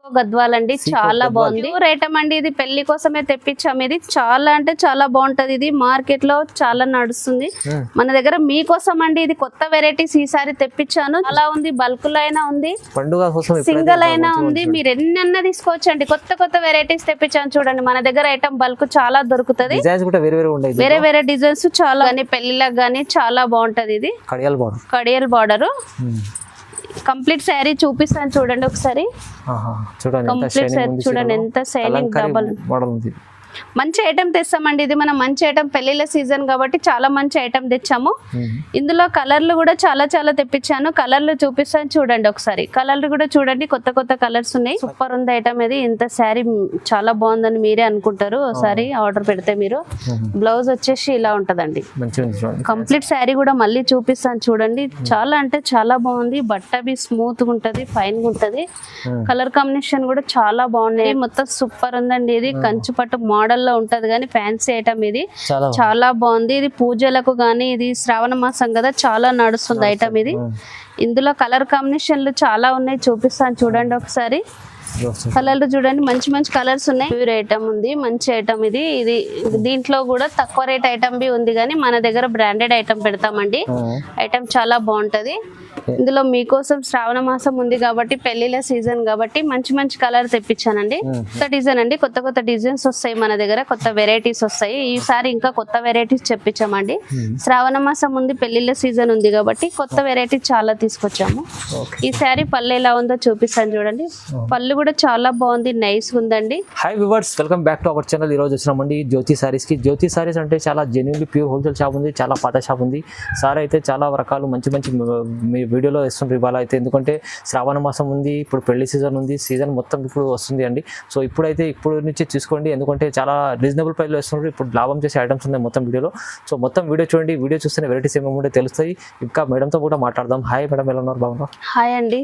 గద్వాల్ అండి, చాలా బాగుంది. రేటం అండి, ఇది పెళ్లి కోసమే తెప్పించాము. ఇది చాలా అంటే చాలా బాగుంటది. ఇది మార్కెట్ లో చాలా నడుస్తుంది. మన దగ్గర మీకోసం అండి ఇది కొత్త వెరైటీస్ ఈసారి తెప్పించాను. అలా ఉంది, బల్క్ లో అయినా ఉంది, సింగిల్ అయినా ఉంది. మీరు ఎన్నన్నా తీసుకోవచ్చండి. కొత్త కొత్త వెరైటీస్ తెప్పించాను చూడండి. మన దగ్గర ఐటమ్ బల్క్ చాలా దొరుకుతుంది. వేరే వేరే డిజైన్స్ చాలా, పెళ్లిలకు గానీ చాలా బాగుంటది. ఇది కడియల్ బార్డర్. కంప్లీట్ శారీ చూపిస్తాను చూడండి ఒకసారి. కంప్లీట్ శారీ చూడండి ఎంత షైనింగ్ డబల్ మంచి ఐటమ్ తెస్తామండి. ఇది మనం మంచి ఐటమ్, పెళ్లిళ్ళ సీజన్ కాబట్టి చాలా మంచి ఐటమ్ తెచ్చాము. ఇందులో కలర్లు కూడా చాలా చాలా తెప్పించాను. కలర్లు చూపిస్తాను చూడండి ఒకసారి. కలర్లు కూడా చూడండి, కొత్త కొత్త కలర్స్ ఉన్నాయి. సూపర్ ఉంది ఐటమ్ ఇది. ఇంత శారీ చాలా బాగుందని మీరే అనుకుంటారు ఒకసారి ఆర్డర్ పెడితే. మీరు బ్లౌజ్ వచ్చేసి ఇలా ఉంటదండి. కంప్లీట్ శారీ కూడా మళ్ళీ చూపిస్తాను చూడండి. చాలా అంటే చాలా బాగుంది. బట్ట బి స్మూత్ గా ఉంటది, ఫైన్ గా ఉంటది. కలర్ కాంబినేషన్ కూడా చాలా బాగున్నాయి. మొత్తం సూపర్ ఉందండి. ఇది కంచి పట్టు మోడల్ లో ఉంటది కానీ ఫ్యాన్సీ ఐటమ్ ఇది. చాలా బాగుంది. ఇది పూజలకు గానీ, ఇది శ్రావణ మాసం కదా, చాలా నడుస్తుంది ఐటమ్ ఇది. ఇందులో కలర్ కాంబినేషన్లు చాలా ఉన్నాయి, చూపిస్తాను చూడండి ఒకసారి. కలర్లు చూడండి, మంచి మంచి కలర్స్ ఉన్నాయి. ప్యూర్ ఐటమ్ ఉంది, మంచి ఐటమ్ ఇది. ఇది దీంట్లో కూడా తక్కువ రేట్ ఐటమ్ బి ఉంది కానీ మన దగ్గర బ్రాండెడ్ ఐటమ్ పెడతామండి. ఐటమ్ చాలా బాగుంటది. ఇందులో మీకోసం శ్రావణ మాసం ఉంది కాబట్టి, పెళ్లిళ్ళ సీజన్ కాబట్టి మంచి మంచి కలర్ తెప్పించానండి. కొత్త డిజైన్ అండి, కొత్త కొత్త డిజైన్స్ వస్తాయి మన దగ్గర, కొత్త వెరైటీస్ వస్తాయి. ఈసారి ఇంకా కొత్త వెరైటీస్ తెప్పించామండి. శ్రావణ మాసం ఉంది, పెళ్లిళ్ళ సీజన్ ఉంది కాబట్టి కొత్త వెరైటీస్ చాలా తీసుకొచ్చాము. ఈ శారీ పళ్ళు ఎలా ఉందో చూపిస్తాను చూడండి. పళ్ళు కూడా చాలా బాగుంది, నైస్ ఉందండి. Hi viewers, welcome back to our channel. ఈ రోజు వచ్చినామండి జ్యోతి సారీస్ కి. జ్యోతి సారీస్ అంటే చాలా జెన్యూన్లీ ప్యూర్ హోల్సేల్ షాప్ ఉంది, చాలా పాత షాప్ ఉంది. సార్ అయితే చాలా రకాలు మంచి మంచి మీ వీడియోలో ఇస్తుంటారు ఇవాళ అయితే. ఎందుకంటే శ్రావణ మాసం ఉంది, ఇప్పుడు పెళ్లి సీజన్ ఉంది, సీజన్ మొత్తం ఇప్పుడు వస్తుంది అండి. సో ఇప్పుడైతే ఇప్పుడు నుంచి తీసుకోండి, ఎందుకంటే చాలా రీజనబుల్ ప్రైస్లో ఇస్తున్నారు. ఇప్పుడు లాభం చేసే ఐటమ్స్ ఉన్నాయి మొత్తం వీడియోలో. సో మొత్తం వీడియో చూడండి. వీడియో చూస్తేనే వెరైటీస్ ఏమేమి ఉంటే తెలుస్తాయి. ఇంకా మేడంతో కూడా మాట్లాడదాం. హాయ్ మేడం, ఎలా ఉన్నారు? బాగున్నారు? హాయ్ అండి.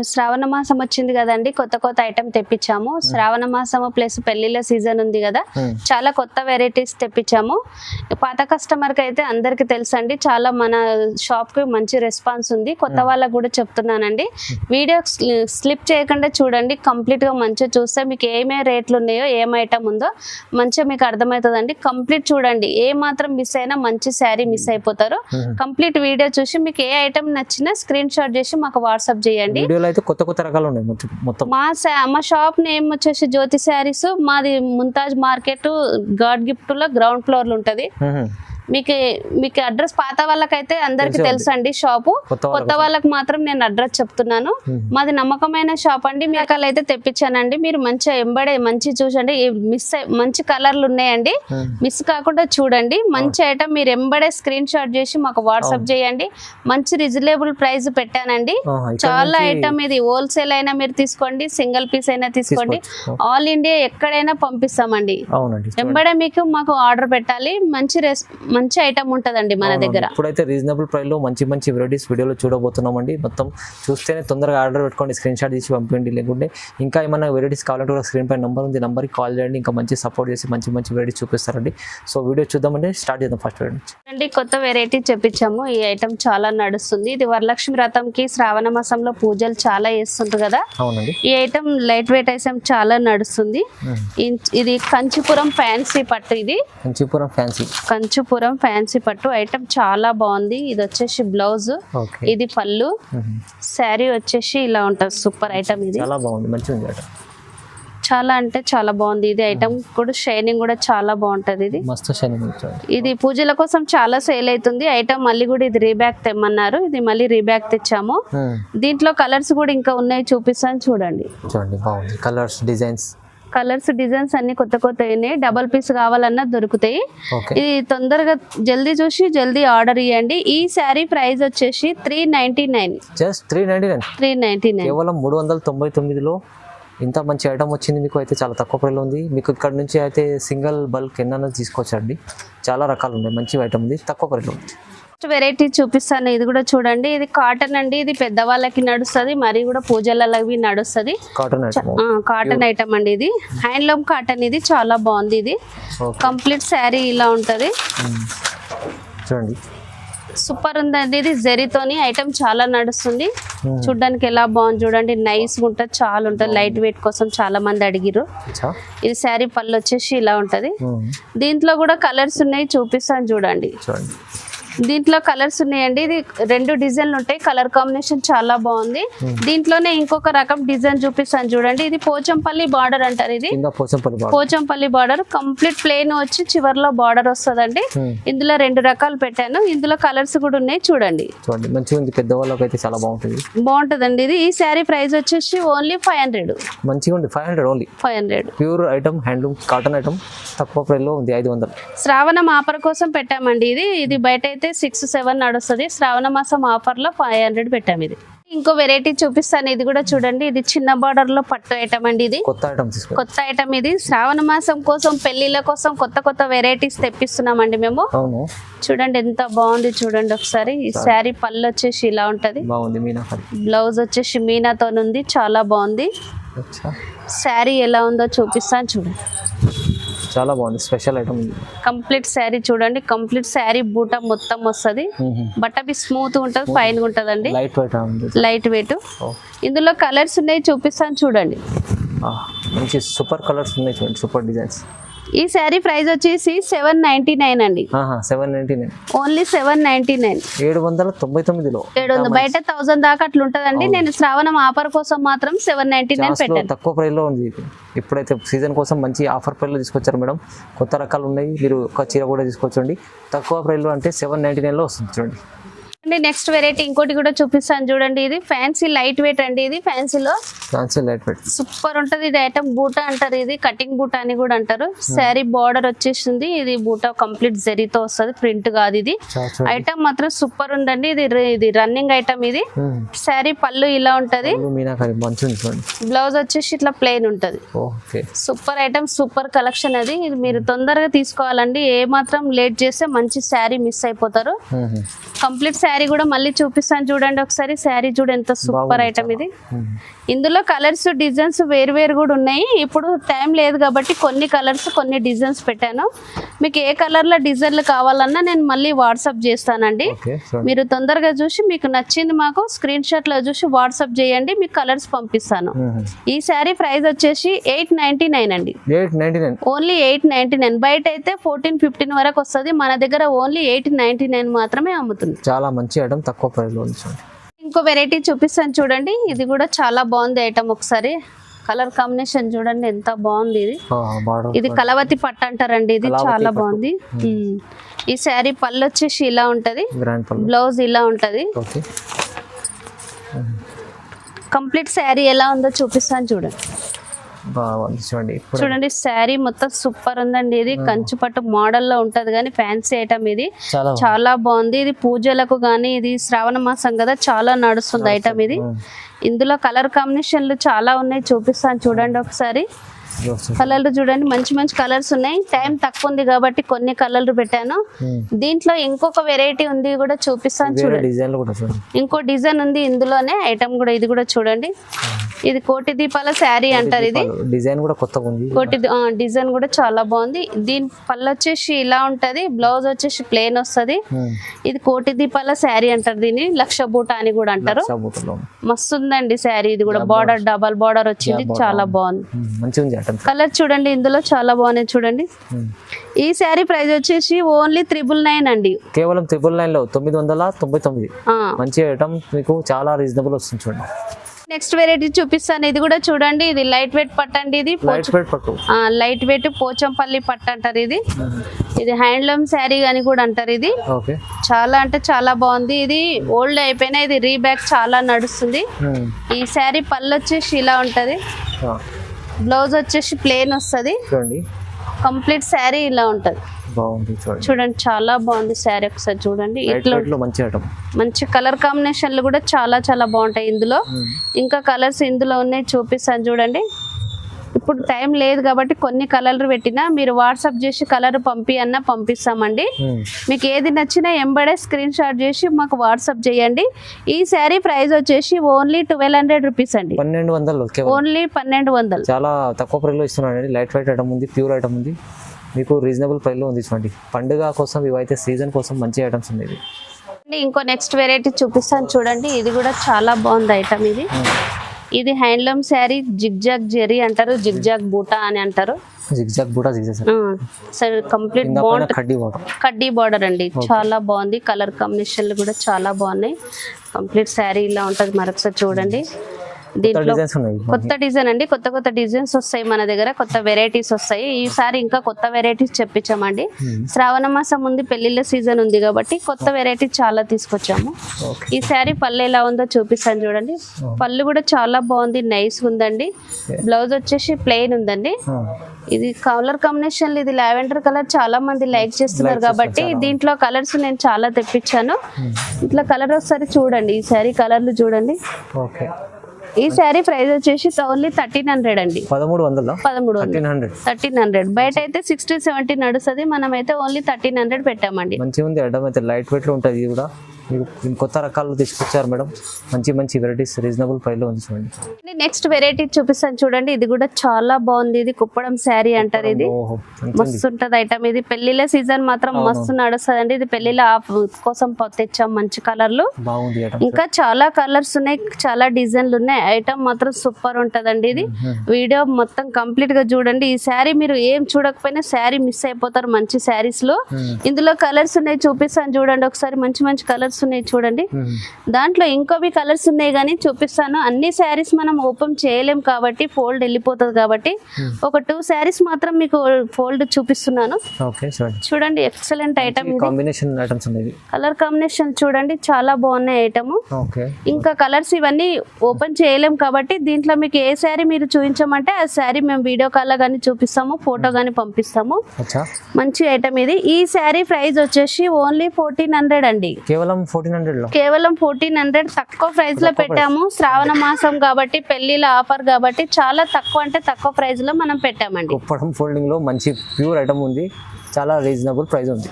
శ్రావణ మాసం వచ్చింది కదండి, కొత్త కొత్త ఐటమ్ తెప్పించాము. శ్రావణ మాసం ప్లస్ పెళ్లిళ్ళ సీజన్ ఉంది కదా, చాలా కొత్త వెరైటీస్ తెప్పించాము. పాత కస్టమర్ కి అయితే అందరికి తెలుసు అండి, చాలా మన షాప్ కి మంచి రెస్పాన్స్ ఉంది. కొత్త వాళ్ళకు కూడా చెప్తున్నానండి, వీడియో స్లిప్ చేయకుండా చూడండి. కంప్లీట్ గా మంచిగా చూస్తే మీకు ఏమేమి రేట్లు ఉన్నాయో, ఏం ఐటమ్ ఉందో మంచిగా మీకు అర్థమవుతుందండి. కంప్లీట్ చూడండి, ఏ మాత్రం మిస్ అయినా మంచి శారీ మిస్ అయిపోతారు. కంప్లీట్ వీడియో చూసి మీకు ఏ ఐటమ్ నచ్చినా స్క్రీన్ షాట్ చేసి మాకు వాట్సాప్ చేయండి. కొత్త కొత్త రకాలు ఉన్నాయి మొత్తం. మా షాప్ నేమ్ వచ్చేసి జ్యోతి శారీస్. మాది ముంతాజ్ మార్కెట్ గాడ్ గిఫ్ట్ లో గ్రౌండ్ ఫ్లోర్ లో ఉంటది. మీకు అడ్రస్ పాత వాళ్ళకైతే అందరికి తెలుసు అండి షాపు, కొత్త వాళ్ళకి మాత్రం నేను అడ్రస్ చెప్తున్నాను. మాది నమ్మకమైన షాప్ అండి. మీ రకాలు అయితే తెప్పించానండి. మీరు మంచిగా ఎంబడే మంచి చూసండి. మంచి కలర్లు ఉన్నాయండి, మిస్ కాకుండా చూడండి. మంచి ఐటమ్ మీరు ఎంబడే స్క్రీన్ షాట్ చేసి మాకు వాట్సాప్ చేయండి. మంచి రీజనబుల్ ప్రైస్ పెట్టానండి. చాలా ఐటమ్ ఇది హోల్సేల్ అయినా మీరు తీసుకోండి, సింగిల్ పీస్ అయినా తీసుకోండి. ఆల్ ఇండియా ఎక్కడైనా పంపిస్తామండి. ఎంబడే మీకు మాకు ఆర్డర్ పెట్టాలి. మంచి ఐటమ్ ఉంటదండి మన దగ్గర. ఇప్పుడైతే రీజనబుల్ ప్రైస్ లో మంచి మంచి వెరైటీస్ వీడియోలో చూడబోతున్నామండి. మొత్తం చూస్తేనే తొందరగా ఆర్డర్ పెట్టుకోండి, స్క్రీన్ షాట్ తీసి పంపించండి. లేకుంటే ఇంకా ఏమైనా వెరైటీస్ కావాలంటే కూడా స్క్రీన్ పై నెంబర్ ఉంది, నెంబర్కి కాల్ చేయండి. ఇంకా మంచి సపోర్ట్ చేసి మంచి మంచి వెరైటీస్ చూపిస్తారండి. సో వీడియో చూద్దామండి, స్టార్ట్ చేద్దాం. ఫస్ట్ అండి కొత్త వెరైటీ చెప్పించాము. ఈ ఐటమ్ చాలా నడుస్తుంది. ఇది వరలక్ష్మి వ్రతంకి శ్రావణ మాసంలో పూజలు చాలా చేస్తుంటారు కదా. ఈ ఐటమ్ లైట్ వెయిట్ ఐటమ్ చాలా నడుస్తుంది. ఇది కంచిపురం ఫ్యాన్సీ పట్టు. ఇది కంచిపురం ఫ్యాన్సీ పట్టు ఐటమ్ చాలా బాగుంది. ఇది వచ్చేసి బ్లౌజ్, ఇది పళ్ళు. శారీ వచ్చేసి ఇలా ఉంటది. సూపర్ ఐటమ్ ఇది, చాలా బాగుంది, మంచిగా చాలా అంటే చాలా బాగుంది. ఇది ఐటమ్ కూడా షైనింగ్ కూడా చాలా బాగుంటది. ఇది మస్తు షైనింగ్. ఇది పూజల కోసం చాలా సేల్ అవుతుంది ఐటమ్. మళ్ళీ కూడా ఇది రీబ్యాక్ తెమ్మన్నారు, ఇది మళ్ళీ రీబ్యాక్ తెచ్చాము. దీంట్లో కలర్స్ కూడా ఇంకా ఉన్నాయి, చూపిస్తాను చూడండి. బాగుంది కలర్స్ డిజైన్స్ అన్ని కొత్త కొత్త ఉన్నాయి. డబల్ పీస్ కావాలన్నా దొరుకుతాయి. ఇది తొందరగా జల్దీ చూసి జల్దీ ఆర్డర్ ఇవ్వండి. ఈ శారీ ప్రైస్ వచ్చేసి 399. జస్ట్ 399 కేవలం 399లో ఇంత మంచి ఐటమ్ వచ్చింది మీకు. అయితే చాలా తక్కువ ప్రైస్లో ఉంది మీకు. ఇక్కడ నుంచి అయితే సింగిల్ బల్క్ ఎన్నైనా తీసుకోవచ్చండి. చాలా రకాలు ఉన్నాయి, మంచి ఐటమ్ ఉంది, తక్కువ ప్రైస్లో ఉంది. వెరైటీ చూపిస్తాను. ఇది కూడా చూడండి, ఇది కాటన్ అండి. ఇది పెద్దవాళ్ళకి నడుస్తుంది, మరి కూడా పూజలలో నడుస్తుంది. కాటన్ ఐటమ్ అండి. ఇది హ్యాండ్లూమ్ కాటన్. ఇది చాలా బాగుంది. ఇది కంప్లీట్ శారీ ఇలా ఉంటది చూడండి. సూపర్ ఉందండి. ఇది జరీతోని ఐటమ్ చాలా నడుస్తుంది. చూడడానికి ఎలా బాగుంది చూడండి. నైస్ గా ఉంటుంది, చాలా ఉంటుంది. లైట్ వెయిట్ కోసం చాలా మంది అడిగిరు. ఇది శారీ పళ్ళు వచ్చేసి ఇలా ఉంటది. దీంట్లో కూడా కలర్స్ ఉన్నాయి, చూపిస్తాను చూడండి. దీంట్లో కలర్స్ ఉన్నాయండి. ఇది 2 డిజైన్లు ఉంటాయి. కలర్ కాంబినేషన్ చాలా బాగుంది. దీంట్లోనే ఇంకొక రకం డిజైన్ చూపిస్తాను చూడండి. ఇది పోచంపల్లి బార్డర్ అంటారు. ఇది పోచంపల్లి బార్డర్ కంప్లీట్ ప్లేన్ వచ్చి చివర్లో బార్డర్ వస్తుందండి. ఇందులో 2 రకాలు పెట్టాను. ఇందులో కలర్స్ కూడా ఉన్నాయి చూడండి. మంచిగా ఉంది, పెద్దవాళ్ళకి అయితే చాలా బాగుంటదండి. ఇది ఈ శారీ ప్రైస్ వచ్చేసి ఓన్లీ 500. మంచిగా ఉంది. 500 only. 500 pure item, handloom cotton item, తక్కువ ప్రైస్ లో ఉంది. 500. శ్రావణం ఆఫర్ కోసం పెట్టామండి. ఇది బయట అయితే 6-7 నడుస్తుంది. శ్రావణ మాసం ఆఫర్ లో 500 పెట్టాము. ఇది ఇంకో వెరైటీ చూపిస్తాను. ఇది కూడా చూడండి. ఇది చిన్న బార్డర్ లో పట్టు ఐటమ్ అండి. ఇది కొత్త ఐటమ్. ఇది శ్రావణ మాసం కోసం, పెళ్లిళ్ళ కోసం కొత్త వెరైటీస్ తెప్పిస్తున్నామండి మేము. చూడండి ఎంత బాగుంది చూడండి ఒకసారి. ఈ శారీ పళ్ళు వచ్చేసి ఇలా ఉంటది. బ్లౌజ్ వచ్చేసి మీనాతో ఉంది, చాలా బాగుంది. శారీ ఎలా ఉందో చూపిస్తాను చూడండి. చాలా బాగుంది, స్పెషల్ ఐటమ్. కంప్లీట్ శారీ చూడండి. కంప్లీట్ శారీ బూటా మొత్తం వస్తుంది. బట్టవి స్మూత్ ఉంటది, ఫైన్ ఉంటదండి. Light weight. ఇందులో కలర్స్ ఉన్నాయి, చూపిస్తాను చూడండి. మంచి సూపర్ కలర్స్ ఉన్నాయి చూడండి, సూపర్ డిజైన్స్. ఈ శారీ ప్రైస్ వచ్చేసి 799 అండి. 799 ఓన్లీ 799. 799 బయట 1000 దాకా అట్లా ఉంటదండి. నేను శ్రావణం ఆఫర్ కోసం మాత్రం 799 పెట్టాను. తక్కువ ప్రైస్ లో ఉంది. ఇప్పుడైతే సీజన్ కోసం మంచి ఆఫర్ ప్రైస్ లో తీసుకొచ్చారు మేడం. కొత్త రకాలు ఉన్నాయి, మీరు ఒక చీర కూడా తీసుకోవచ్చండి. తక్కువ ప్రైస్ లో అంటే 799 లో వస్తుంది చూడండి. నెక్స్ట్ వెరైటీ ఇంకోటి కూడా చూపిస్తాను చూడండి. ఇది ఫ్యాన్సీ లైట్ వెయిట్ అండి. ఇది ఫ్యాన్సీలో సూపర్ ఉంటది. ఇది ఐటమ్ బూటా అంటారు. ఇది కటింగ్ బూటా అని కూడా అంటారు. శారీ బార్డర్ వచ్చేసింది. ఇది బూటా కంప్లీట్ జరీతో వస్తుంది, ప్రింట్ కాదు. ఇది ఐటమ్ మాత్రం సూపర్ ఉందండి. ఇది రన్నింగ్ ఐటమ్. ఇది శారీ పళ్ళు ఇలా ఉంటది. బ్లౌజ్ వచ్చేసి ఇట్లా ప్లెయిన్ ఉంటది. Super item, super collection. అది ఇది మీరు తొందరగా తీసుకోవాలండి. ఏ మాత్రం లేట్ చేస్తే మంచి శారీ మిస్ అయిపోతారు. కంప్లీట్ శారీ కూడా మళ్ళీ చూపిస్తాను చూడండి ఒకసారి. శారీ చూడ ఎంత సూపర్ ఐటమ్. ఇది ఇందులో కలర్స్, డిజైన్స్ వేరు కూడా ఉన్నాయి. ఇప్పుడు టైం లేదు కాబట్టి కొన్ని కలర్స్, కొన్ని డిజైన్స్ పెట్టాను. మీకు ఏ కలర్ లో డిజైన్లు కావాలన్నా నేను మళ్ళీ వాట్సాప్ చేస్తానండి. మీరు తొందరగా చూసి మీకు నచ్చింది మాకు స్క్రీన్ షాట్ లో చూసి వాట్సాప్ చేయండి, మీకు కలర్స్ పంపిస్తాను. ఈ శారీ ప్రైస్ వచ్చేసి 899 అండి. ఓన్లీ 899. బయట అయితే 14-15 వరకు వస్తుంది. మన దగ్గర ఓన్లీ 899 మాత్రమే అమ్ముతుంది. చాలా మంచి ఐటమ్, తక్కువ ప్రైస్ లో. ఇంకో వెరైటీ చూపిస్తాను చూడండి. ఇది కూడా చాలా బాగుంది ఐటమ్. ఒకసారి కలర్ కాంబినేషన్ చూడండి ఎంత బాగుంది. ఇది కలవతి పట్టు అంటారండి. ఇది చాలా బాగుంది. ఈ శారీ పళ్ళు వచ్చేసి ఇలా ఉంటది, బ్లౌజ్ ఇలా ఉంటది. కంప్లీట్ శారీ ఎలా ఉందో చూపిస్తాను చూడండి. చూడండి శారీ మొత్తం సూపర్ ఉందండి. ఇది కంచి పట్టు మోడల్ లో ఉంటది కానీ ఫ్యాన్సీ ఐటమ్. ఇది చాలా బాగుంది. ఇది పూజలకు గానీ, ఇది శ్రావణ మాసం కదా, చాలా నడుస్తుంది ఐటమ్. ఇది ఇందులో కలర్ కాంబినేషన్లు చాలా ఉన్నాయి, చూపిస్తాను చూడండి ఒకసారి. కలర్లు చూడండి, మంచి కలర్స్ ఉన్నాయి. టైం తక్కువ ఉంది కాబట్టి కొన్ని కలర్లు పెట్టాను. దీంట్లో ఇంకొక వెరైటీ ఉంది కూడా చూపిస్తాను చూడండి. ఇంకో డిజైన్ ఉంది ఇందులోనే ఐటమ్ కూడా. ఇది కూడా చూడండి. ఇది కోటి దీపాల శారీ అంటారు. ఇది డిజైన్ కూడా కొత్తగా ఉంది. డిజైన్ కూడా చాలా బాగుంది. దీని పళ్ళు వచ్చేసి ఇలా ఉంటది, బ్లౌజ్ వచ్చేసి ప్లెయిన్ వస్తది. ఇది కోటి దీపాల శారీ అంటారు. దీన్ని లక్ష బూట అని కూడా అంటారు. మస్తు ఉందండి శారీ. ఇది కూడా బార్డర్ డబల్ బార్డర్ వచ్చింది, చాలా బాగుంది. కలర్ చూడండి, ఇందులో చాలా బాగున్నాయి చూడండి. ఈ శారీ ప్రైస్ వచ్చేసి ఓన్లీ 999 అండి. కేవలం 999 లో 999. మంచి ఐటమ్, మీకు చాలా రీజనబుల్ వస్తుంది చూడండి. నెక్స్ట్ వెరైటీ చూపిస్తాను. ఇది కూడా చూడండి. ఇది లైట్ వెయిట్ పట్టు అండి. ఇది లైట్ వెయిట్ పోచంపల్లి పట్టు అంటారు. ఇది హ్యాండ్లూమ్ శారీ అని కూడా అంటారు. ఇది చాలా అంటే చాలా బాగుంది. ఇది ఓల్డ్ అయిపోయినా ఇది రీబ్యాక్ చాలా నడుస్తుంది. ఈ శారీ పళ్ళు వచ్చేసి ఇలా ఉంటది, బ్లౌజ్ వచ్చేసి ప్లెయిన్ వస్తుంది. కంప్లీట్ శారీ ఇలా ఉంటది. చూడండి చాలా బాగుంది శారీ. ఒకసారి చూడండి. ఇట్లా మంచి కలర్ కాంబినేషన్లు కూడా చాలా బాగుంటాయి. ఇందులో ఇంకా కలర్స్ ఇందులో ఉన్నాయి, చూపిస్తాను చూడండి. ఇప్పుడు టైం లేదు కాబట్టి కొన్ని కలర్లు పెట్టినా మీరు వాట్సాప్ చేసి కలర్ పంపిస్తామండి. మీకు ఏది నచ్చినా ఎంబడే స్క్రీన్ షాట్ చేసి మాకు వాట్సాప్ చేయండి. ఈ శారీ ప్రైస్ వచ్చేసి ఓన్లీ 1200 రూపీస్ అండి. 1200 ఓన్లీ 1200. చాలా తక్కువ ప్రైస్ లో ఇస్తున్నారండి. లైట్ వెయిట్ ఐటమ్ ఉంది, ప్యూర్ ఐటమ్ ఉంది, మీకు రీజనబుల్ ప్రైస్ లో ఉంది. చూడండి, పండుగ కోసం ఇవైతే సీజన్ కోసం మంచి ఐటమ్స్ ఉన్నాయి. ఇంకో నెక్స్ట్ వెరైటీ చూపిస్తాను చూడండి. ఇది కూడా చాలా బాగుంది ఐటమ్. ఇది హ్యాండ్లూమ్ శారీ, జిగ్జాగ్ జెరీ అంటారు, జిగ్జాగ్ బూటా అని అంటారు. కంప్లీట్ కడ్డీ బార్డర్ అండి. చాలా బాగుంది. కలర్ కాంబినేషన్లు కూడా చాలా బాగున్నాయి. కంప్లీట్ శారీ ఇలా ఉంటది. మరొకసారి చూడండి. దీంట్లో కొత్త డిజైన్ అండి. కొత్త డిజైన్స్ వస్తాయి మన దగ్గర. కొత్త వెరైటీస్ వస్తాయి. ఈసారి ఇంకా కొత్త వెరైటీస్ చెప్పించామండి. శ్రావణ మాసం ముందు పెళ్లిళ్ళ సీజన్ ఉంది కాబట్టి కొత్త వెరైటీ చాలా తీసుకొచ్చాము. ఈ శారీ పళ్ళు ఎలా ఉందో చూపిస్తాను చూడండి. పళ్ళు కూడా చాలా బాగుంది, నైస్ ఉందండి. బ్లౌజ్ వచ్చేసి ప్లెయిన్ ఉందండి. ఇది కలర్ కాంబినేషన్, ఇది లావెండర్ కలర్ చాలా మంది లైక్ చేస్తున్నారు కాబట్టి దీంట్లో కలర్స్ నేను చాలా తెప్పించాను. ఇట్లా కలర్ ఒకసారి చూడండి. ఈ శారీ కలర్లు చూడండి. ఈ శారీ ప్రైస్ వచ్చేసి ఓన్లీ 1300 అండి. 1300. బయట అయితే 60-70 నడుస్తుంది. మనం అయితే ఓన్లీ 1300 పెట్టామండి. మంచిగా ఉంది ఐటమ్ అయితే. లైట్ వెయిట్ లో ఉంటుంది. ఇది కూడా కొత్త రకాలు తీసుకొచ్చారు మేడం. మంచి వెరైటీస్ రీజనబుల్ ప్రైస్ లో ఉంది చూడండి. నెక్స్ట్ వెరైటీ చూపిస్తాను చూడండి. ఇది కూడా చాలా బాగుంది. ఇది కుప్పడం శారీ అంటారు. ఇది మస్తు ఉంటది ఐటమ్. ఇది పెళ్లిళ్ళ సీజన్ మాత్రం మస్తు నడుస్తుంది అండి. ఇది పెళ్లిళ్ళ కోసం తెచ్చాం. మంచి కలర్లు, ఇంకా చాలా కలర్స్ ఉన్నాయి, చాలా డిజైన్లు ఉన్నాయి. ఐటమ్ మాత్రం సూపర్ ఉంటదండి. ఇది వీడియో మొత్తం కంప్లీట్ గా చూడండి. ఈ శారీ మీరు ఏం చూడకపోయినా శారీ మిస్ అయిపోతారు. మంచి శారీస్ లో ఇందులో కలర్స్ ఉన్నాయి, చూపిస్తాను చూడండి ఒకసారి. మంచి కలర్స్ ఉన్నాయి చూడండి. దాంట్లో ఇంకోవి కలర్స్ ఉన్నాయి కానీ చూపిస్తాను. అన్ని శారీస్ మనం ఓపెన్ చేయలేం కాబట్టి ఫోల్డ్ వెళ్ళిపోతుంది కాబట్టి ఒక 2 శారీస్ మాత్రం మీకు ఫోల్డ్ చూపిస్తున్నాను. చూడండి, ఎక్సలెంట్ ఐటమ్. కలర్ కాంబినేషన్ చూడండి, చాలా బాగున్నాయి ఐటమ్. ఇంకా కలర్స్ ఇవన్నీ ఓపెన్ చేయలేం కాబట్టి దీంట్లో మీకు ఏ శారీ మీరు చూపించమంటే ఆ శారీ మేము వీడియో కాల్ గానీ చూపిస్తాము, ఫోటో గానీ పంపిస్తాము. మంచి ఐటమ్ ఇది. ఈ శారీ ప్రైస్ వచ్చేసి ఓన్లీ 1400 అండి. కేవలం 1400 తక్కువ ప్రైస్ లో పెట్టాము. శ్రావణ మాసం కాబట్టి పెళ్లిల ఆఫర్ కాబట్టి చాలా తక్కువ, అంటే తక్కువ ప్రైస్ లో మనం పెట్టామండి. ఫోల్డింగ్ లో మంచి ప్యూర్ ఐటమ్ ఉంది. చాలా రీజనబుల్ ప్రైస్ ఉంది.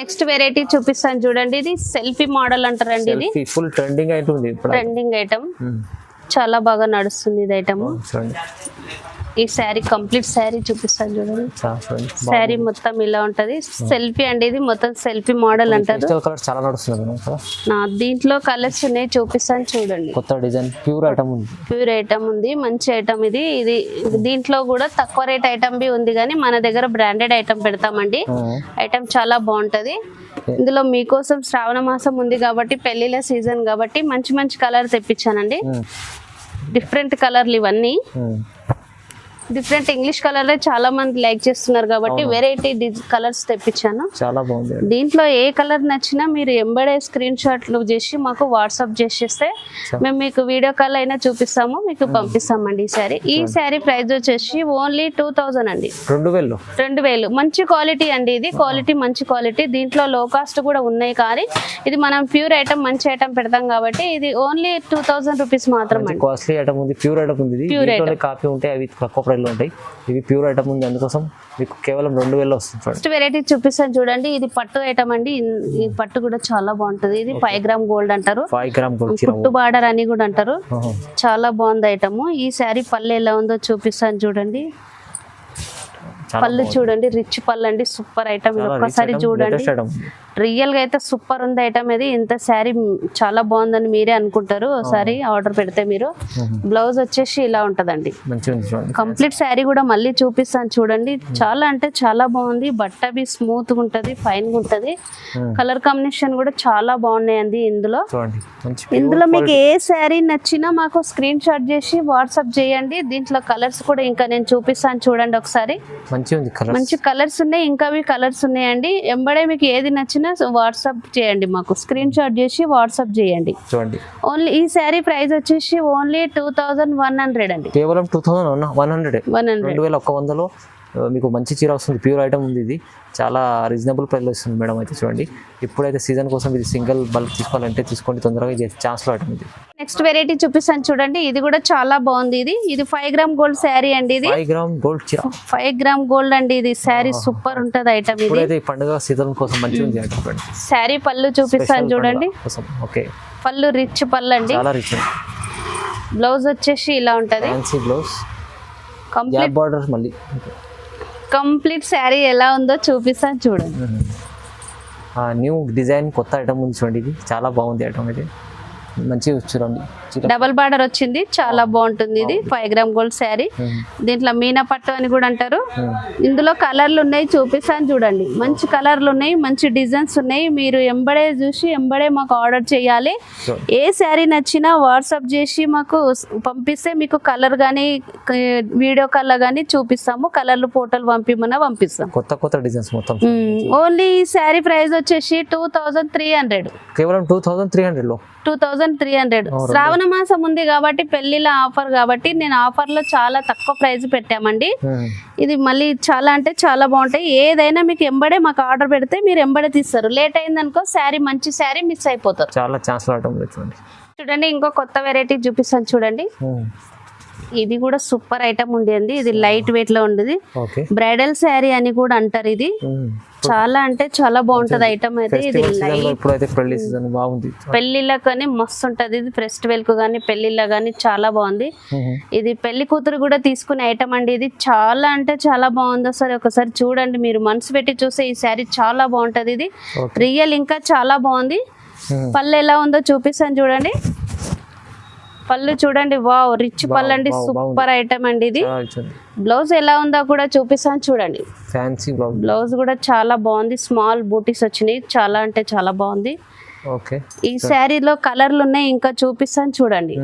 నెక్స్ట్ వెరైటీ చూపిస్తాను చూడండి. ఇది సెల్ఫీ మోడల్ అంటారండి. ఇది full trending item. Trending item, చాలా బాగా నడుస్తుంది ఇది ఐటమ్. ఈ శారీ కంప్లీట్ శారీ చూపిస్తాను చూడండి. శారీ మొత్తం ఇలా ఉంటది. సెల్ఫీ అండి. ఇది మొత్తం సెల్ఫీ మోడల్ అంటారు. చాలా నడుస్తుంది. దీంట్లో కలర్స్ ఉన్నాయి, చూపిస్తాను చూడండి. కొత్త డిజైన్, ప్యూర్ ఐటమ్ ఉంది. మంచి ఐటమ్ ఇది. దీంట్లో కూడా తక్కువ రేట్ ఐటమ్ బి ఉంది కానీ మన దగ్గర బ్రాండెడ్ ఐటమ్ పెడతామండి. ఐటమ్ చాలా బాగుంటది. ఇందులో మీకోసం శ్రావణ మాసం ఉంది కాబట్టి పెళ్లిళ్ళ సీజన్ కాబట్టి మంచి కలర్ తెప్పించానండి. డిఫరెంట్ కలర్లు ఇవన్నీ. డిఫరెంట్ ఇంగ్లీష్ కలర్ చాలా మంది లైక్ చేస్తున్నారు కాబట్టి వెరైటీ కలర్స్ తెప్పించాను. చాలా బాగుంది. దీంట్లో ఏ కలర్ నచ్చినా మీరు ఎంబడే స్క్రీన్ షాట్లు చేసి మాకు వాట్సాప్ చేసేస్తే మేము మీకు వీడియో కాల్ అయినా చూపిస్తాము, మీకు పంపిస్తామండి. ఈ శారీ ప్రైస్ వచ్చేసి ఓన్లీ 2000 అండి. 2000. మంచి క్వాలిటీ అండి. ఇది క్వాలిటీ మంచి క్వాలిటీ. దీంట్లో లో కాస్ట్ కూడా ఉన్నాయి కానీ ఇది మనం ప్యూర్ ఐటమ్, మంచి ఐటమ్ పెడతాం కాబట్టి ఇది ఓన్లీ 2000 రూపీస్ మాత్రం అండి. కాస్ట్లీ ఐటమ్ ఉంది, ప్యూర్ ఐటమ్ ఉంది. ప్యూర్ ఐటమ్ కాపీ ఉంటాయి, అవి తక్కువ ప్రైస్ లో ఉంటాయి. ఇది ప్యూర్ ఐటమ్ ఉంది, అందుకోసం మీకు కేవలం 2000 వస్తుంది. ఫస్ట్ వెరైటీ చూపిస్తాను చూడండి. ఇది పట్టు ఐటమ్ అండి. ఈ పట్టు కూడా చాలా బాగుంటది. ఇది 5 గ్రామ్ గోల్డ్ అంటారు. 5 గ్రామ్ గోల్డ్ పుట్టు బార్డర్ అని కూడా అంటారు. చాలా బాగుంది ఐటమ్. ఈ శారీ పళ్ళు ఎలా ఉందో చూపిస్తాను చూడండి. పళ్ళు చూడండి, రిచ్ పళ్ళు అండి. Super item. ఒక్కసారి చూడండి. రియల్ గా అయితే సూపర్ ఉంది ఐటమ్. ఇది ఇంత శారీ చాలా బాగుందని మీరే అనుకుంటారు ఒకసారి ఆర్డర్ పెడితే మీరు. బ్లౌజ్ వచ్చేసి ఇలా ఉంటదండి. కంప్లీట్ శారీ కూడా మళ్ళీ చూపిస్తాను చూడండి. చాలా అంటే చాలా బాగుంది. బట్ట బి స్మూత్ గా ఉంటది, ఫైన్ గా ఉంటది. కలర్ కాంబినేషన్ కూడా చాలా బాగున్నాయండి. ఇందులో మీకు ఏ శారీ నచ్చినా మాకు స్క్రీన్ షాట్ చేసి వాట్సాప్ చేయండి. దీంట్లో కలర్స్ కూడా ఇంకా నేను చూపిస్తాను చూడండి ఒకసారి. మంచి కలర్స్ ఉన్నాయి, ఇంకా కలర్స్ ఉన్నాయండి. ఎంబడే మీకు ఏది నచ్చినా వాట్సాప్ చేయండి, మాకు స్క్రీన్ షాట్ చేసి వాట్సాప్ చేయండి. ఓన్లీ ఈ శారీ ప్రైస్ వచ్చేసి ఓన్లీ 2100 అండి. కేవలం 2100 మీకు మంచి చీర వస్తుంది. ప్యూర్ ఐటమ్ ఉంది. ఇది చాలా రీజనబుల్ ప్రైస్ లో వస్తుంది మేడం. అయితే చూడండి, ఇప్పుడైతే సీజన్ కోసం ఇది సింగిల్ బల్క్ తీసుకోవాలంటే తీసుకోండి, తొందరగా ఇది ఛాన్స్ లో ఐటమ్ ఇది. నెక్స్ట్ వెరైటీ చూపిస్తాను చూడండి. ఇది కూడా చాలా బాగుంది. ఇది 5 గ్రామ్ గోల్డ్ శారీ అండి. ఇది 5 గ్రామ్ గోల్డ్ చీర. 5 గ్రామ్ గోల్డ్ అండి. ఇది శారీ సూపర్ ఉంటది ఐటమ్. ఇది పండుగ సీజన్ కోసం మంచిగా ఉంది ఐటమ్. శారీ పళ్ళు చూపిస్తాను చూడండి. పళ్ళు రిచ్ పళ్ళు అండి. చాలా రిచ్. బ్లౌజ్ వచ్చేసి ఇలా ఉంటది. Blouse complete border. మళ్ళీ కంప్లీట్ శారీ ఎలా ఉందో చూపిస్తాను చూడండి. న్యూ డిజైన్ కొత్త ఐటమ్ ఉంది చూడండి, ఇది చాలా బాగుంది ఐటమ్ ఇది, మంచిగా చూడండి. డబల్ బార్డర్ వచ్చింది, చాలా బాగుంటుంది. ఇది 5 గ్రామ్ గోల్డ్ శారీ, దీంట్లో మీనా పట్టు అని కూడా అంటారు. ఇందులో కలర్లు ఉన్నాయి, చూపిస్తాను చూడండి. మంచి కలర్లు ఉన్నాయి, మంచి డిజైన్స్ ఉన్నాయి. మీరు ఎంబడే చూసి ఎంబడే మాకు ఆర్డర్ చేయాలి. ఏ శారీ నచ్చినా వాట్సాప్ చేసి మాకు పంపిస్తే మీకు కలర్ కానీ వీడియో కాల్ కానీ చూపిస్తాము. కలర్లు ఫోటోలు పంపిస్తాం. కొత్త కొత్త డిజైన్స్ మొత్తం. ఓన్లీ ఈ శారీ ప్రైస్ వచ్చేసి 2300. కేవలం 2300 2300. శ్రావణ మాసం ఉంది కాబట్టి పెళ్లిల ఆఫర్ కాబట్టి నేను ఆఫర్ లో చాలా తక్కువ ప్రైస్ పెట్టామండి. ఇది మళ్ళీ చాలా అంటే చాలా బాగుంటాయి. ఏదైనా మీకు ఎంబడే మాకు ఆర్డర్ పెడితే మీరు ఎంబడే తీస్తారు. లేట్ అయిందనుకో శారీ మంచి శారీ మిస్ అయిపోతారు. చాలా ఛాన్స్ చూడండి. చూడండి ఇంకో కొత్త వెరైటీ చూపిస్తాను చూడండి. ఇది కూడా సూపర్ ఐటమ్ ఉండేది. ఇది లైట్ వెయిట్ లో ఉండేది, బ్రైడల్ శారీ అని కూడా అంటారు. ఇది చాలా అంటే చాలా బాగుంటది ఐటమ్ అయితే. ఇది పెళ్లిళ్ళకి కానీ మస్తు ఉంటది. ఇది ఫెస్టివల్ కు కానీ పెళ్లిళ్ళ కానీ చాలా బాగుంది. ఇది పెళ్లి కూతురు కూడా తీసుకునే ఐటమ్ అండి. ఇది చాలా అంటే చాలా బాగుంది. ఒకసారి చూడండి, మీరు మనసు పెట్టి చూస్తే ఈ శారీ చాలా బాగుంటది. ఇది రియల్ ఇంకా చాలా బాగుంది. పళ్ళు ఎలా ఉందో చూపిస్తాను చూడండి. పళ్ళు చూడండి, వావ్ రిచ్ పళ్ళు అండి, సూపర్ ఐటమ్ అండి. ఇది బ్లౌజ్ ఎలా ఉందో కూడా చూపిస్తాను చూడండి. బ్లౌజ్ కూడా చాలా బాగుంది, స్మాల్ బూటీస్ వచ్చినాయి, చాలా అంటే చాలా బాగుంది. ఈ శారీలో కలర్లు ఉన్నాయి, ఇంకా చూపిస్తాను చూడండి.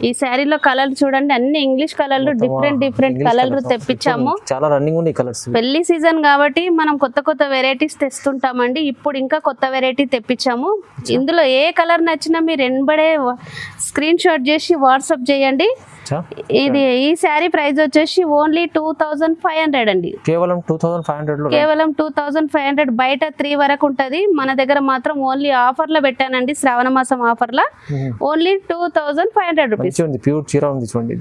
ఈ శారీలో కలర్ చూడండి, అన్ని ఇంగ్లీష్ కలర్లు, డిఫరెంట్ కలర్లు తెప్పించాము. చాలా రన్నింగ్ ఉన్నాయి కలర్స్. పెళ్లి సీజన్ కాబట్టి మనం కొత్త వెరైటీస్ తెస్తుంటామండి. ఇప్పుడు ఇంకా కొత్త వెరైటీ తెప్పించాము. ఇందులో ఏ కలర్ నచ్చినా మీరు వెంబడే స్క్రీన్ షాట్ చేసి వాట్సాప్ చేయండి. ఇది ఈ శారీ ప్రైస్ వచ్చేసి ఓన్లీ 2500 అండి. కేవలం 2500. బయట 3 వరకు ఉంటది, మన దగ్గర మాత్రం ఓన్లీ ఆఫర్ లో పెట్టానండి. శ్రావణ మాసం ఆఫర్ లో ఓన్లీ 2500 రూపీస్. ప్యూర్ చీర ఉంది చూడండి.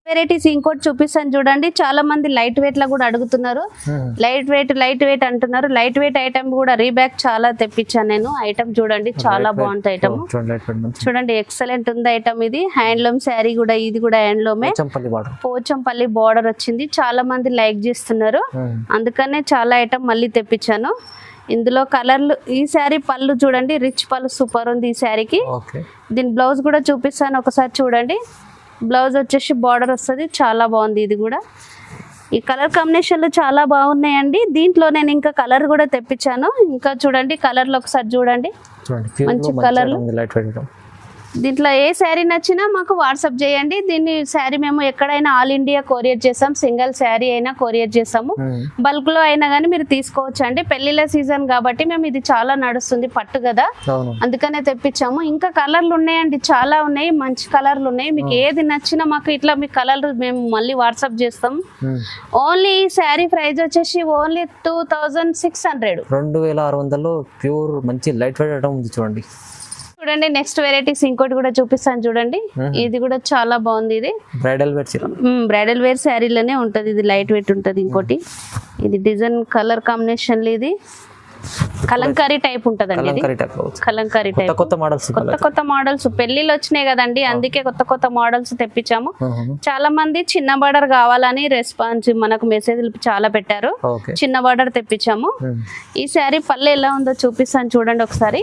వెరైటీస్ ఇంకోటి చూపిస్తాను చూడండి. చాలా మంది లైట్ వెయిట్ లో కూడా అడుగుతున్నారు. లైట్ వెయిట్ అంటున్నారు. లైట్ వెయిట్ ఐటమ్ కూడా రీబ్యాక్ చాలా తెప్పించాను నేను. ఐటమ్ చూడండి, చాలా బాగుంది ఐటమ్. చూడండి ఎక్సలెంట్ ఉంది ఐటమ్. ఇది హ్యాండ్లూమ్ శారీ కూడా, ఇది కూడా హ్యాండ్లూమే, పోచంపల్లి బార్డర్ వచ్చింది. చాలా మంది లైక్ చేస్తున్నారు, అందుకనే చాలా ఐటమ్ మళ్ళీ తెప్పించాను. ఇందులో కలర్లు, ఈ శారీ పళ్ళు చూడండి, రిచ్ పళ్ళు సూపర్ ఉంది ఈ శారీకి. దీని బ్లౌజ్ కూడా చూపిస్తాను, ఒకసారి చూడండి. బ్లౌజ్ వచ్చేసి బార్డర్ వస్తుంది, చాలా బాగుంది. ఇది కూడా ఈ కలర్ కాంబినేషన్లు చాలా బాగున్నాయండి. దీంట్లో నేను ఇంకా కలర్ కూడా తెప్పించాను. ఇంకా చూడండి కలర్లు ఒకసారి చూడండి, మంచి కలర్లు. దీంట్లో ఏ శారీ నచ్చినా మాకు వాట్సాప్ చేయండి. దీన్ని శారీ మేము ఎక్కడైనా ఆల్ ఇండియా కొరియర్ చేస్తాం. సింగిల్ శారీ అయినా కొరియర్ చేస్తాము, బల్క్ లో అయినా కానీ మీరు తీసుకోవచ్చు అండి. పెళ్లిళ్ళ సీజన్ కాబట్టి మేము ఇది చాలా నడుస్తుంది, పట్టు కదా, అందుకనే తెప్పించాము. ఇంకా కలర్లు ఉన్నాయండి, చాలా ఉన్నాయి, మంచి కలర్లు ఉన్నాయి. మీకు ఏది నచ్చినా మాకు ఇట్లా మీ కలర్లు మేము మళ్ళీ వాట్సాప్ చేస్తాం. ఓన్లీ ఈ శారీ ప్రైస్ వచ్చేసి ఓన్లీ 2600. 2600 ప్యూర్ మంచి లైట్ వెయిట్ ఐటమ్ ఉంది చూడండి. చూడండి నెక్స్ట్ వెరైటీస్ ఇంకోటి కూడా చూపిస్తాను చూడండి. ఇది కూడా చాలా బాగుంది. ఇది బ్రైడల్ వేర్ శారీలోనే ఉంటది. ఇది లైట్ వెయిట్ ఉంటది. ఇంకోటి ఇది డిజైన్ కలర్ కాంబినేషన్, ఇది కలంకారీ టైప్ ఉంటదండి. ఇది కలంకారీ టైప్, కొత్త మోడల్స్ పెళ్లిళ్ళు వచ్చినాయి కదండి, అందుకే కొత్త మోడల్స్ తెప్పించాము. చాలా మంది చిన్న బార్డర్ కావాలని రెస్పాన్స్ మనకు మెసేజ్లు చాలా పెట్టారు. చిన్న బార్డర్ తెప్పించాము. ఈ శారీ పళ్ళు ఎలా ఉందో చూపిస్తాను చూడండి ఒకసారి.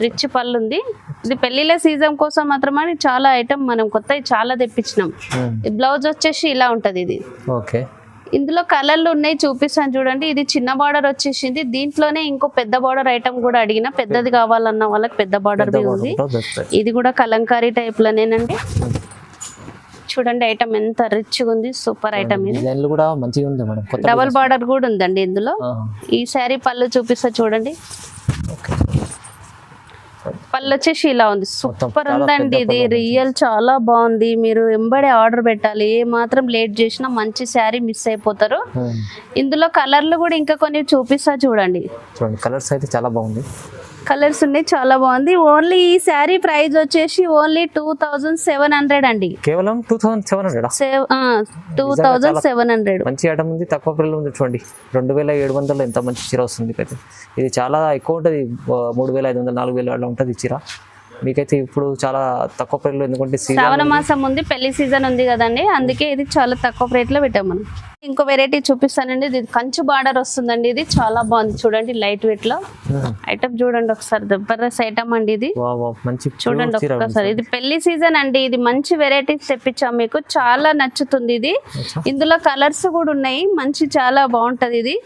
రిచ్ పళ్ళు ఉంది. ఇది పెళ్లిళ్ళ సీజన్ కోసం మాత్రమే చాలా ఐటమ్ మనం కొత్త చాలా తెప్పించినాం. బ్లౌజ్ వచ్చేసి ఇలా ఉంటది. ఇది ఇందులో కలర్లు ఉన్నాయి, చూపిస్తాను చూడండి. ఇది చిన్న బార్డర్ వచ్చేసింది. దీంట్లోనే ఇంకో పెద్ద బార్డర్ ఐటమ్ కూడా అడిగిన, పెద్దది కావాలన్న వాళ్ళకి పెద్ద బార్డర్ ఉంది. ఇది కూడా కలంకారీ టైప్ లోనేనండి. చూడండి ఐటమ్ ఎంత రిచ్ గా ఉంది, సూపర్ ఐటమ్. ఇది డబల్ బార్డర్ కూడా ఉందండి ఇందులో. ఈ శారీ పళ్ళు చూపిస్తా చూడండి. పళ్ళు వచ్చేసి ఇలా ఉంది, సూపర్ ఉందండి. ఇది రియల్ చాలా బాగుంది. మీరు ఎంబడే ఆర్డర్ పెట్టాలి, ఏ మాత్రం లేట్ చేసినా మంచి శారీ మిస్ అయిపోతారు. ఇందులో కలర్లు కూడా ఇంకా కొన్ని చూపిస్తా చూడండి. కలర్స్ అయితే చాలా బాగుంది, కలర్స్ ఉన్నాయి, చాలా బాగుంది. ఓన్లీ ఈ శారీ ప్రైస్ వచ్చేసి ఓన్లీ 2700 అండి. కేవలం 2700. మంచి ఐటమ్ ఉంది, తక్కువ ప్రైస్ ఉంది. చూడండి 2700 ఎంత మంచి చీర వస్తుంది. ఇది చాలా ఎక్కువ ఉంటుంది, 3500 4000 అలా ఉంటుంది చీర. మీకైతే ఇప్పుడు చాలా తక్కువ ప్రైస్లో, ఎందుకంటే శ్రావణ మాసం ఉంది, పెళ్లి సీజన్ ఉంది కదండి, అందుకే ఇది చాలా తక్కువ రేట్ లో పెట్టాం మనం. ఇంకో వెరైటీ చూపిస్తానండి, ఇది కంచు బార్డర్ వస్తుందండి, ఇది చాలా బాగుంది చూడండి, లైట్ వెయిట్ లో ఐటమ్ చూడండి ఒకసారి, జబర్దస్త్ ఐటమ్ అండి ఇది, మంచి చూడండి ఒక్కసారి. ఇది పెళ్లి సీజన్ అండి, ఇది మంచి వెరైటీస్ తెప్పించాం మీకు, చాలా నచ్చుతుంది ఇది. ఇందులో కలర్స్ కూడా ఉన్నాయి, మంచి చాలా బాగుంటది ఇది.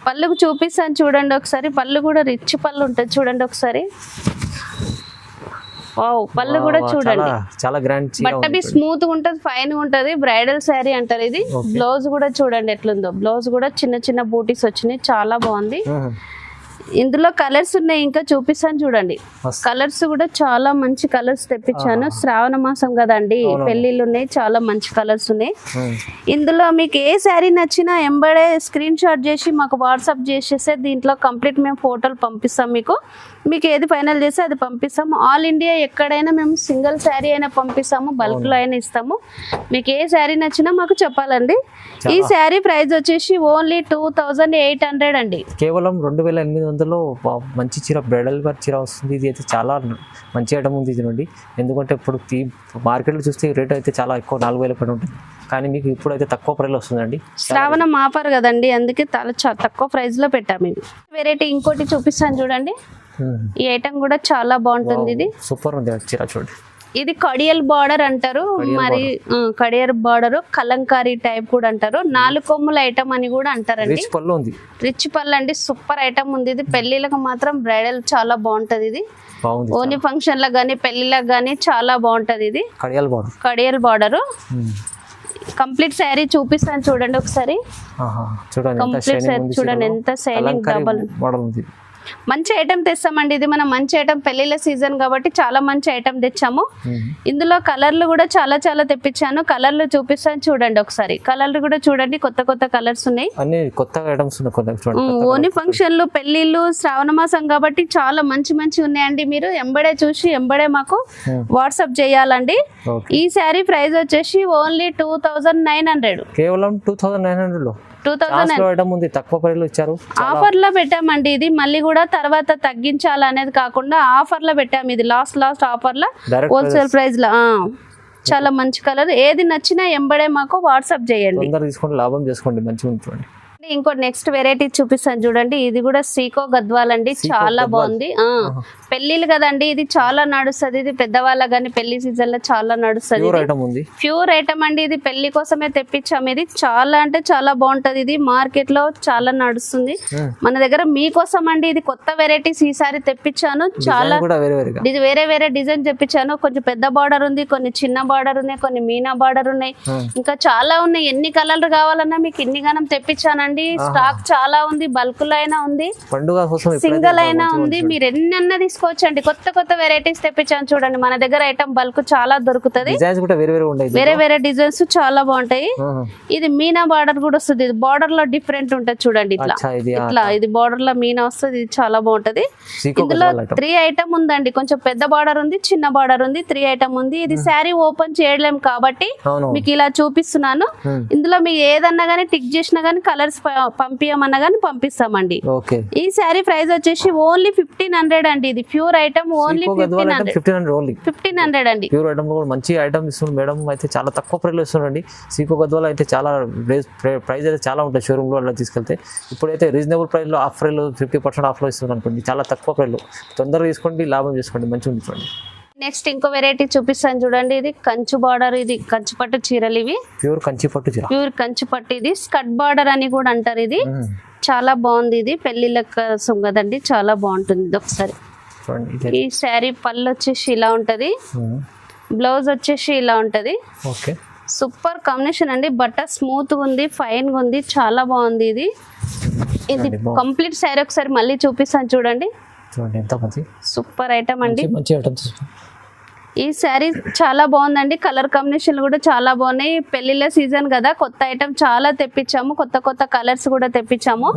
పళ్ళుకు చూపిస్తాను చూడండి ఒకసారి, పళ్ళు కూడా రిచ్ పళ్ళు ఉంటుంది చూడండి ఒకసారి. వావ్, పళ్ళు కూడా చూడండి, చాలా గ్రాండ్, బట్ట స్మూత్ గా ఉంటది, ఫైన్ గా ఉంటది, బ్రైడల్ శారీ అంటారు ఇది. బ్లౌజ్ కూడా చూడండి ఎట్లుందో, బ్లౌజ్ కూడా చిన్న చిన్న బూటీస్ వచ్చినాయి, చాలా బాగుంది. ఇందులో కలర్స్ ఉన్నాయి, ఇంకా చూపిస్తాను చూడండి. కలర్స్ కూడా చాలా మంచి కలర్స్ తెప్పించాను, శ్రావణ మాసం కదండి, పెళ్లిళ్ళు ఉన్నాయి, చాలా మంచి కలర్స్ ఉన్నాయి. ఇందులో మీకు ఏ శారీ నచ్చినా ఎంబడే స్క్రీన్ షాట్ చేసి మాకు వాట్సాప్ చేసేస్తే దీంట్లో కంప్లీట్ మేము ఫోటోలు పంపిస్తాం మీకు. మీకు ఏది ఫైనల్ చేస్తే అది పంపిస్తాము. ఆల్ ఇండియా ఎక్కడైనా మేము సింగిల్ శారీ అయినా పంపిస్తాము, బల్క్ లో అయినా ఇస్తాము. మీకు ఏ శారీ నచ్చినా మాకు చెప్పాలండి. ఈ శారీ ప్రైస్ వచ్చేసి ఓన్లీ 2800 అండి, కేవలం 2800లో మంచి చీర, బ్రైడల్ వర్క్ చీర వస్తుంది. ఇది అయితే చాలా మంచి ఐటమ్ ఉంది ఇది నుండి, ఎందుకంటే ఇప్పుడు మార్కెట్లో చూస్తే రేట్ అయితే చాలా ఎక్కువ, 4000 పడి ఉంటుంది, కానీ మీకు ఇప్పుడు అయితే తక్కువ ప్రైస్లో వస్తుందండి. శ్రావణం ఆఫర్ కదండి, అందుకే చాలా తక్కువ ప్రైస్ లో పెట్టాము ఇది. వెరైటీ ఇంకోటి చూపిస్తాను చూడండి, ఈ ఐటమ్ కూడా చాలా బాగుంటుంది, ఇది సూపర్ ఉంది చీర చూడండి. ఇది కడియల్ బార్డర్ అంటారు, మరి కడియల్ బార్డర్, కలంకారీ టైప్ కూడా అంటారు, 4 కొమ్ముల ఐటమ్ అని కూడా అంటారండి. రిచ్ పళ్ళు అండి, సూపర్ ఐటమ్ ఉంది ఇది. పెళ్లిళ్ళకి మాత్రం బ్రైడల్ చాలా బాగుంటది ఇది, ఓన్లీ ఫంక్షన్ లకు గానీ పెళ్లిళ్ళకి గానీ చాలా బాగుంటది ఇది. కడియల్ బార్డర్ కంప్లీట్ శారీ చూపిస్తాను చూడండి ఒకసారి. కంప్లీట్ శారీ చూడండి ఎంత షైనింగ్, డబల్ మంచి ఐటమ్ తెస్తామండి. ఇది మనం మంచి ఐటమ్, పెళ్లిళ్ళ సీజన్ కాబట్టి చాలా మంచి ఐటమ్ తెచ్చాము. ఇందులో కలర్లు కూడా చాలా చాలా తెప్పించాను, కలర్లు చూపిస్తాను చూడండి ఒకసారి. కలర్లు కూడా చూడండి, కొత్త కొత్త కలర్స్ ఉన్నాయి, ఓన్లీ ఫంక్షన్లు, పెళ్లిళ్ళు, శ్రావణ మాసం కాబట్టి చాలా మంచి మంచి ఉన్నాయండి. మీరు ఎంబడే చూసి ఎంబడే మాకు వాట్సాప్ చేయాలండి. ఈ శారీ ప్రైస్ వచ్చేసి ఓన్లీ 2900, కేవలం 2900 ఆఫర్ లో పెట్టామండి. ఇది మళ్ళీ కూడా తర్వాత తగ్గించాలనేది కాకుండా ఆఫర్ లో పెట్టాము, ఇది లాస్ట్ ఆఫర్ లో, హోల్సేల్ ప్రైస్ లో. చాలా మంచి కలర్, ఏది నచ్చినా ఎంబడే మాకు వాట్సాప్ చేయండి, లాభం చేసుకోండి, మంచిగా ఉంటుంది. ఇంకోటి నెక్స్ట్ వెరైటీ చూపిస్తాను చూడండి, ఇది కూడా సీకో గద్వాల్ అండి, చాలా బాగుంది. పెళ్లిళ్ళు కదండి, ఇది చాలా నడుస్తుంది, ఇది పెద్దవాళ్ళ కానీ పెళ్లి సీజన్ లో చాలా నడుస్తుంది, ప్యూర్ ఐటమ్ అండి. ఇది పెళ్లి కోసమే తెప్పించాము, ఇది చాలా అంటే చాలా బాగుంటది, ఇది మార్కెట్ లో చాలా నడుస్తుంది, మన దగ్గర మీకోసం అండి. ఇది కొత్త వెరైటీస్ ఈసారి తెప్పించాను, చాలా ఇది వేరే వేరే డిజైన్ తెప్పించాను. కొంచెం పెద్ద బార్డర్ ఉంది, కొన్ని చిన్న బార్డర్ ఉన్నాయి, కొన్ని మీనా బార్డర్ ఉన్నాయి, ఇంకా చాలా ఉన్నాయి. ఎన్ని కలర్లు కావాలన్నా మీకు ఇన్ని గానం తెప్పించానండి. స్టాక్ చాలా ఉంది, బల్క్ లో అయినా ఉంది, సింగిల్ అయినా ఉంది, మీరు ఎన్నన్నా తీసుకోవచ్చండి. కొత్త కొత్త వెరైటీస్ తెప్పించాను చూడండి, మన దగ్గర ఐటమ్ బల్క్ చాలా దొరుకుతుంది, వేరే వేరే డిజైన్స్ చాలా బాగుంటాయి. ఇది మీనా బార్డర్ కూడా వస్తుంది, ఇది బార్డర్ లో డిఫరెంట్ ఉంటది చూడండి, ఇట్లా ఇది బార్డర్ లో మీనా వస్తుంది, ఇది చాలా బాగుంటది. ఇందులో 3 ఐటమ్ ఉందండి, కొంచెం పెద్ద బార్డర్ ఉంది, చిన్న బార్డర్ ఉంది, 3 ఐటమ్ ఉంది. ఇది శారీ ఓపెన్ చేయలేం కాబట్టి మీకు ఇలా చూపిస్తున్నాను. ఇందులో మీకు ఏదన్నా గానీ టిక్ చేసినా గానీ కలర్స్ పంపించమన్నా గానీ పంపిస్తామండి. ఈ శారీ ప్రైస్ వచ్చేసి ఓన్లీ 1500 అండి, ఇది ప్యూర్ ఐటమ్, ఓన్లీ 1500 అండి. ప్యూర్ ఐటమ్ కూడా మంచి ఐటమ్ ఇస్తుంది మేడం, అయితే చాలా తక్కువ ప్రైస్ లో ఇస్తుందండి. సీకో గద్వాల్ అయితే చాలా ప్రైస్ అయితే చాలా ఉంటుంది షోరూమ్ లో అలా తీసుకెళ్తే. ఇప్పుడైతే రీజనబుల్ ప్రైస్ లో ఆఫ్ 50% ఆఫ్ లో ఇస్తుంది అనుకోండి, చాలా తక్కువ ప్రైస్ లో, తొందరగా తీసుకోండి, లాభం చేసుకోండి, మంచిగా ఉంది చూడండి. నెక్స్ట్ ఇంకో వెరైటీ చూపిస్తాను చూడండి, ఇది కంచు బార్డర్, ఇది కంచు పట్టు చీరలు, ఇవి ప్యూర్ కంచి పట్టు చీర, ప్యూర్ కంచు పట్టు. ఇది స్కట్ బార్డర్ అని కూడా అంటారు, ఇది చాలా బాగుంది, ఇది పెళ్లిళ్ళ కోసం కదండి, చాలా బాగుంటుంది. ఇది ఒకసారి ఈ శారీ పళ్ళు వచ్చేసి ఇలా ఉంటది, బ్లౌజ్ వచ్చేసి ఇలా ఉంటది. సూపర్ కాంబినేషన్ అండి, బట్ట స్మూత్ ఉంది, ఫైన్ గా ఉంది, చాలా బాగుంది. ఇది ఇది కంప్లీట్ శారీ ఒకసారి మళ్ళీ చూపిస్తాను చూడండి, సూపర్ ఐటమ్ అండి. ఈ శారీ చాలా బాగుందండి, కలర్ కాంబినేషన్ కూడా చాలా బాగున్నాయి. పెళ్లిళ్ళ సీజన్ కదా, కొత్త ఐటమ్ చాలా తెప్పించాము, కొత్త కొత్త కలర్స్ కూడా తెప్పించాము.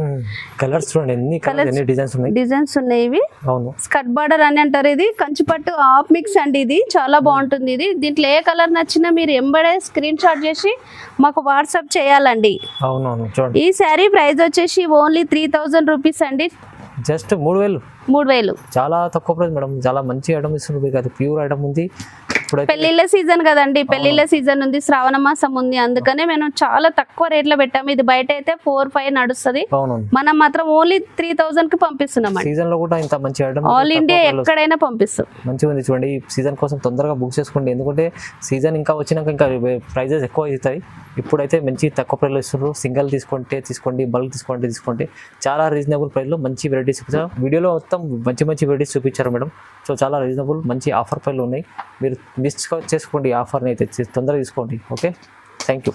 డిజైన్స్ ఉన్నాయి, ఇవి స్కట్ బార్డర్ అని అంటారు, ఇది కంచిపట్టు హాఫ్ మిక్స్ అండి, ఇది చాలా బాగుంటుంది. ఇది దీంట్లో ఏ కలర్ నచ్చినా మీరు ఎంబడే స్క్రీన్ షాట్ చేసి మాకు వాట్సాప్ చేయాలండి. ఈ శారీ ప్రైస్ వచ్చేసి ఓన్లీ 3000 రూపీస్ అండి, జస్ట్ 3000. 3000. చాలా తక్కువ ప్రైస్ మేడం, చాలా మంచి ఐటమ్ ఇస్తున్నారు మీకు, అది ప్యూర్ ఐటమ్ ఉంది. ఇప్పుడైతే పెళ్లిళ్ళ సీజన్ కదండి, పెళ్లిళ్ళ సీజన్ ఉంది, శ్రావణ మాసం ఉంది, అందుకనే మేము చాలా తక్కువ రేట్లో పెట్టాము. ఇది బయట అయితే 4-5 నడుస్తుంది, అవును మనం మాత్రం ఓన్లీ 3000 కి పంపిస్తున్నాం అండి. సీజన్ లో కూడా ఇంత మంచి ఐటమ్ ఆల్ ఇండియా ఎక్కడైనా పంపిస్తాం. మంచిగా ఉంది చూడండి. ఈ సీజన్ కోసం తొందరగా బుక్ చేసుకోండి, ఎందుకంటే సీజన్ ఇంకా వచ్చినాక ఇంకా ప్రైజెస్ ఎక్కువ అవుతాయి. ఇప్పుడైతే మంచి తక్కువ ప్రైస్లో ఇస్తున్నారు. సింగిల్ తీసుకోండి, బల్క్ తీసుకోండి, చాలా రీజనబుల్ ప్రైస్లో మంచి వెరైటీస్ చూపించారు. వీడియోలో మొత్తం మంచి వెరైటీస్ చూపించారు మేడం. సో చాలా రీజనబుల్ మంచి ఆఫర్ ప్రైస్లు ఉన్నాయి, మీరు మిస్ చేసుకోండి. ఆఫర్ని అయితే తొందరగా తీసుకోండి. Okay, thank you.